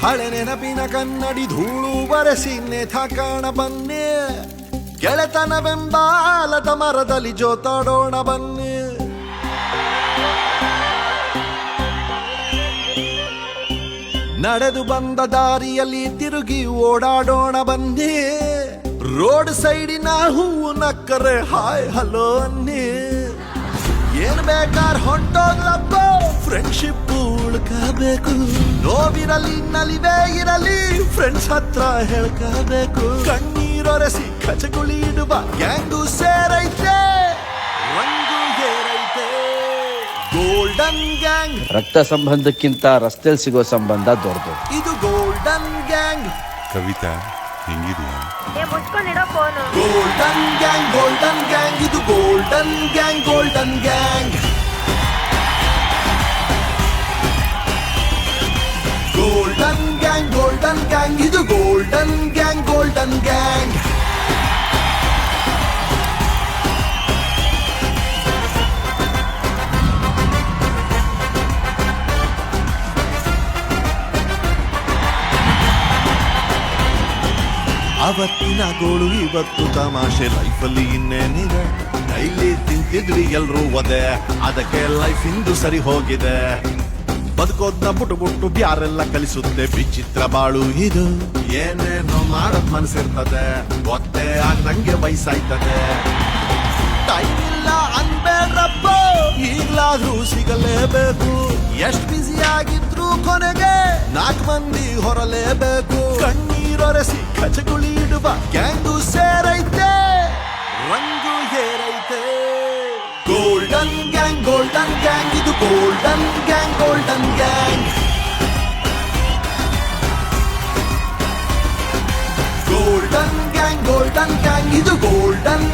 ಹಳೆ ನೆನಪಿನ ಕನ್ನಡಿ ಧೂಳು ಬರೆಸಿ ನೇಥ ಕಾಣ ಬನ್ನಿ, ಗೆಳೆತನವೆಂಬಾಲದ ಮರದಲ್ಲಿ ಜೋತಾಡೋಣ ಬನ್ನಿ. ನಡೆದು ಬಂದ ದಾರಿಯಲ್ಲಿ ತಿರುಗಿ ಓಡಾಡೋಣ ಬನ್ನಿ, ರೋಡ್ ಸೈಡಿನ ಹೂವು ನಕ್ಕರೆ ಹಾಯ್ ಹಲೋ ಅನ್ನಿ. ಏನ್ ಬೇಕಾರ್ ಹೊಂಟೋಗ್ಲಪ್ಪ, ಫ್ರೆಂಡ್ಶಿಪ್ ಉಳ್ಕಬೇಕು. ನೋವಿರಲಿ ನಲಿವೇ ಇರಲಿ, ಫ್ರೆಂಡ್ಸ್ ಹತ್ರ ಹೇಳ್ಕಬೇಕು. ಕಣ್ಣೀರೊರೆಸಿ ಕಚಗುಳಿ ಇಡುವ ಗ್ಯಾಂಗು ಸೇರೈತೆ, ರಂಗು ಏರೈತೆ. Golden gang. ರಕ್ತ ಸಂಬಂಧಕ್ಕಿಂತ ರಸ್ತೆಯಲ್ಲಿ ಸಿಗೋ ಸಂಬಂಧ ದೊಡ್ಡದು. ಇದು ಗೋಲ್ಡನ್ ಗ್ಯಾಂಗ್. ಕವಿತಾ ಹೆಂಗಿದೆಯಾ? ಗೋಲ್ಡನ್ ಗ್ಯಾಂಗ್, ಗೋಲ್ಡನ್ ಗ್ಯಾಂಗ್, ಇದು golden gang, golden gang. Golden gang, golden gang, ಇದು ಗೋಲ್ಡನ್ ಗ್ಯಾಂಗ್, ಗೋಲ್ಡನ್ ಗ್ಯಾಂಗ್. ಅವತ್ತಿನ ಗೋಳು ಇವತ್ತು ತಮಾಷೆ, ಲೈಫಲ್ಲಿ ಇನ್ನೇನಿದೆ. ಡೈಲಿ ತಿಂತಿದ್ವಿ ಎಲ್ರೂ ಒದೆ, ಅದಕ್ಕೆ ಲೈಫ್ ಇಂದು ಸರಿ ಹೋಗಿದೆ. ಬದುಕೋದ್ನ ಬುಟ್ಟು ಬುಟ್ಟು ಬ್ಯಾರೆಲ್ಲ ಕಲಿಸುತ್ತೆ, ವಿಚಿತ್ರ ಬಾಳು ಇದು. ಏನೇನೋ ಮಾಡದ್ ಮನಸ್ಸಿರ್ತದೆ, ಒತ್ತೆ ನಂಗೆ ವಯಸ್ಸಾಯ್ತದೆ. ಟೈಮ್ ಇಲ್ಲ ಅನ್ಬೇಡ್ರಪ್ಪ, ಈಗ್ಲಾದ್ರೂ ಸಿಗಲೇಬೇಕು. ಎಷ್ಟ್ ಬಿಸಿ ಆಗಿದ್ರು ಕೊನೆಗೆ 4 ಮಂದಿ ಹೊರಲೇಬೇಕು. ಕಣ್ಣೀರೊರೆಸಿ ಕಚಗುಳಿ ಇಡುವ ಗ್ಯಾಂಗು ಸೇರೈತೆ, ರಂಗು ಏರೈತೆ. ಗೋಲ್ಡನ್ ಗ್ಯಾಂಗ್, ಗೋಲ್ಡನ್ ಗ್ಯಾಂಗ್, ಇದು golden gang, golden gang. Golden gang, golden gang, ಇದು ಗೋಲ್ಡನ್